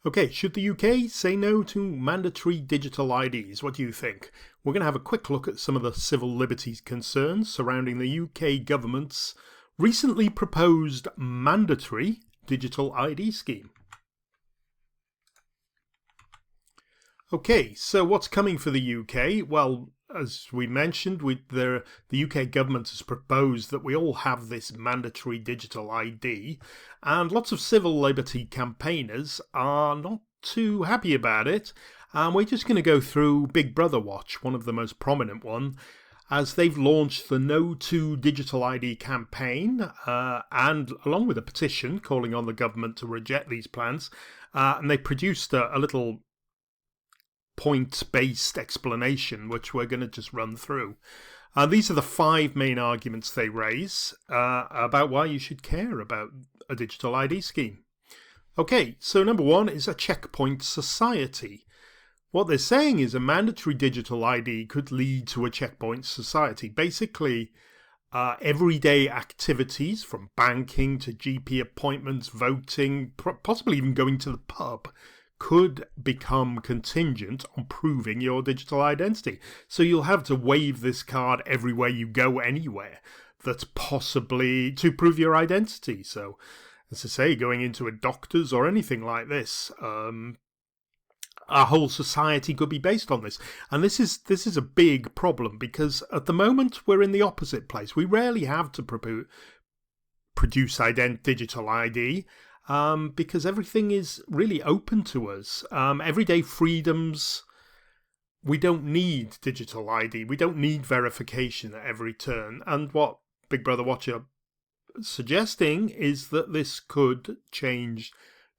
Okay, should the UK say no to mandatory digital IDs? What do you think? We're going to have a quick look at some of the civil liberties concerns surrounding the UK government's recently proposed mandatory digital ID scheme. Okay, so what's coming for the UK? Well, as we mentioned, the UK government has proposed that we all have this mandatory digital ID, and lots of civil liberty campaigners are not too happy about it. And we're just going to go through Big Brother Watch, one of the most prominent one, as they've launched the No to Digital ID campaign, and along with a petition calling on the government to reject these plans, and they produced a little point-based explanation, which we're going to just run through. These are the 5 main arguments they raise about why you should care about a digital ID scheme. Okay, so number 1 is a checkpoint society. What they're saying is a mandatory digital ID could lead to a checkpoint society. Basically, everyday activities from banking to GP appointments, voting, possibly even going to the pub, could become contingent on proving your digital identity. So you'll have to wave this card everywhere you go anywhere that's possibly to prove your identity. So, as I say, going into a doctor's or anything like this, our whole society could be based on this. And this is a big problem because at the moment we're in the opposite place. We rarely have to produce digital ID. Because everything is really open to us. Everyday freedoms, we don't need digital ID. We don't need verification at every turn. And what Big Brother Watch are suggesting is that this could change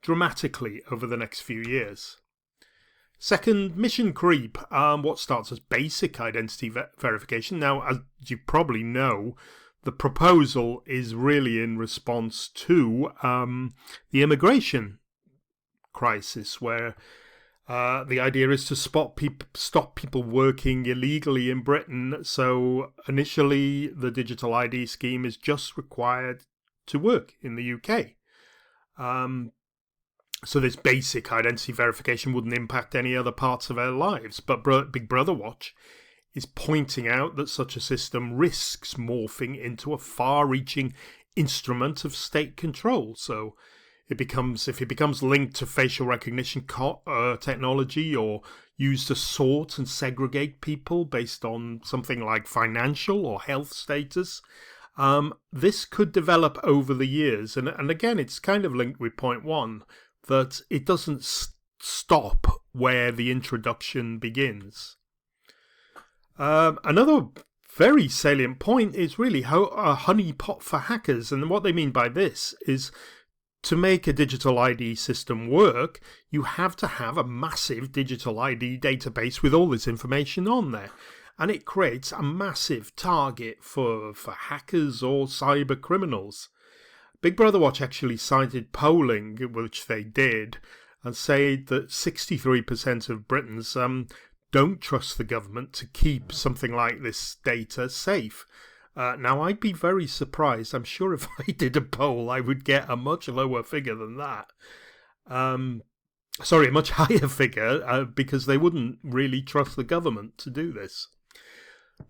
dramatically over the next few years. Second, mission creep. What starts as basic identity verification. Now, as you probably know, the proposal is really in response to the immigration crisis, where the idea is to stop people working illegally in Britain. So initially, the digital ID scheme is just required to work in the UK. So this basic identity verification wouldn't impact any other parts of our lives. But Big Brother Watch is pointing out that such a system risks morphing into a far-reaching instrument of state control. So if it becomes linked to facial recognition technology or used to sort and segregate people based on something like financial or health status, this could develop over the years. And again, it's kind of linked with point 1, that it doesn't stop where the introduction begins. Another very salient point is really a honeypot for hackers. And what they mean by this is to make a digital ID system work, you have to have a massive digital ID database with all this information on there. And it creates a massive target for hackers or cyber criminals. Big Brother Watch actually cited polling, which they did, and said that 63% of Britons don't trust the government to keep something like this data safe. Now, I'd be very surprised. I'm sure if I did a poll, I would get a much lower figure than that. A much higher figure, because they wouldn't really trust the government to do this.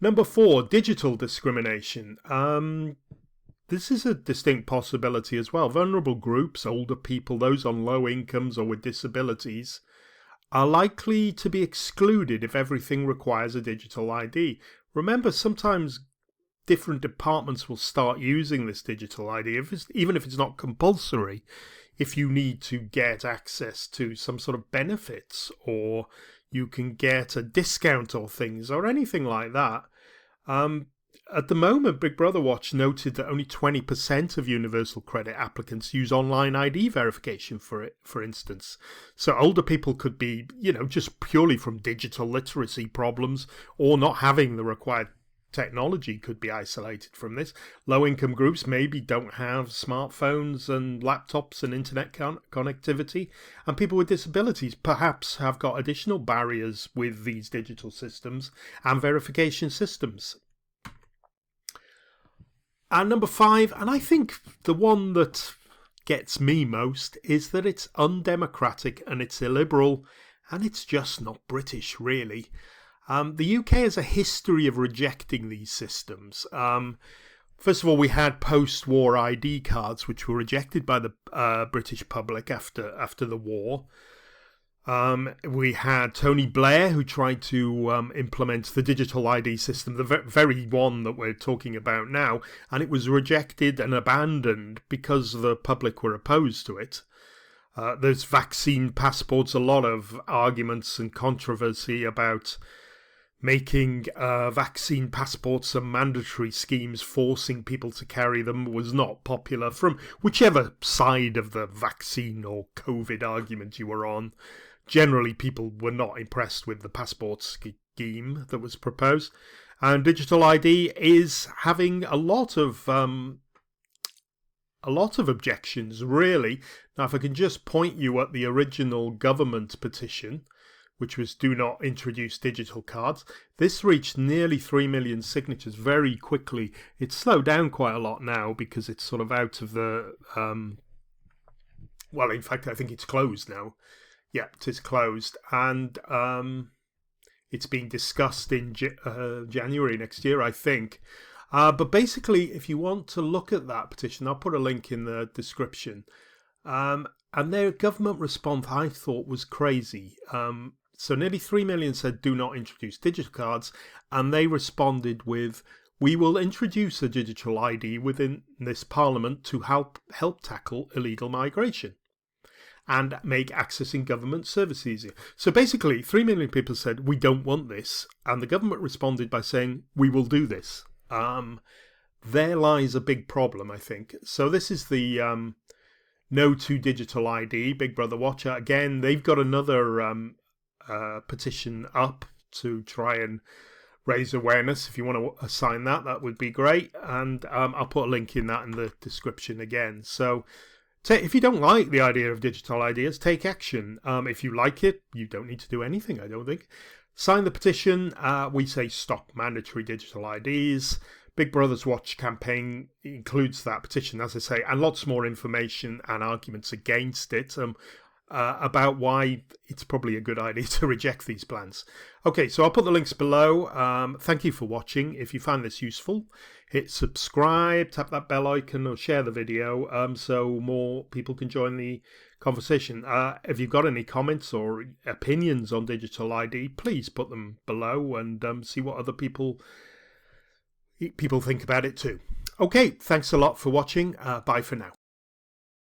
Number 4, digital discrimination. This is a distinct possibility as well. Vulnerable groups, older people, those on low incomes or with disabilities, are likely to be excluded if everything requires a digital ID. Remember, sometimes different departments will start using this digital ID, even if it's not compulsory, if you need to get access to some sort of benefits, or you can get a discount or things, or anything like that. At the moment, Big Brother Watch noted that only 20% of universal credit applicants use online ID verification for instance. So older people could be, just purely from digital literacy problems, or not having the required technology could be isolated from this. Low-income groups maybe don't have smartphones and laptops and internet connectivity. And people with disabilities perhaps have got additional barriers with these digital systems and verification systems. And number 5, and I think the one that gets me most is that it's undemocratic and it's illiberal, and it's just not British, really. The UK has a history of rejecting these systems. First of all, we had post-war ID cards, which were rejected by the British public after the war. We had Tony Blair, who tried to implement the digital ID system, the very one that we're talking about now, and it was rejected and abandoned because the public were opposed to it. There's vaccine passports, a lot of arguments and controversy about making vaccine passports and mandatory schemes, forcing people to carry them, was not popular from whichever side of the vaccine or COVID argument you were on. Generally, people were not impressed with the passport scheme that was proposed. And digital ID is having a lot of objections, really. Now, if I can just point you at the original government petition, which was do not introduce digital cards. This reached nearly 3 million signatures very quickly. It's slowed down quite a lot now because it's sort of out of the... well, in fact, I think it's closed now. Yeah, it is closed. And it's being discussed in January next year, I think. But basically, if you want to look at that petition, I'll put a link in the description. And their government response, I thought, was crazy. So nearly 3 million said do not introduce digital cards, and they responded with, we will introduce a digital ID within this parliament to help tackle illegal migration and make accessing government service easier. So basically, 3 million people said, we don't want this, and the government responded by saying, we will do this. There lies a big problem, I think. So this is the No to Digital ID, Big Brother Watcher. Again, they've got another petition up to try and raise awareness. If you want to sign that, that would be great. And I'll put a link in that in the description again. So if you don't like the idea of digital ideas, take action. If you like it, you don't need to do anything, I don't think. Sign the petition. We say stop mandatory digital IDs. Big Brother's Watch campaign includes that petition, as I say, and lots more information and arguments against it. About why it's probably a good idea to reject these plans. Okay, so I'll put the links below. Thank you for watching. If you find this useful, hit subscribe, tap that bell icon, or share the video so more people can join the conversation. If you've got any comments or opinions on digital ID, please put them below and see what other people think about it too. Okay, thanks a lot for watching. Bye for now.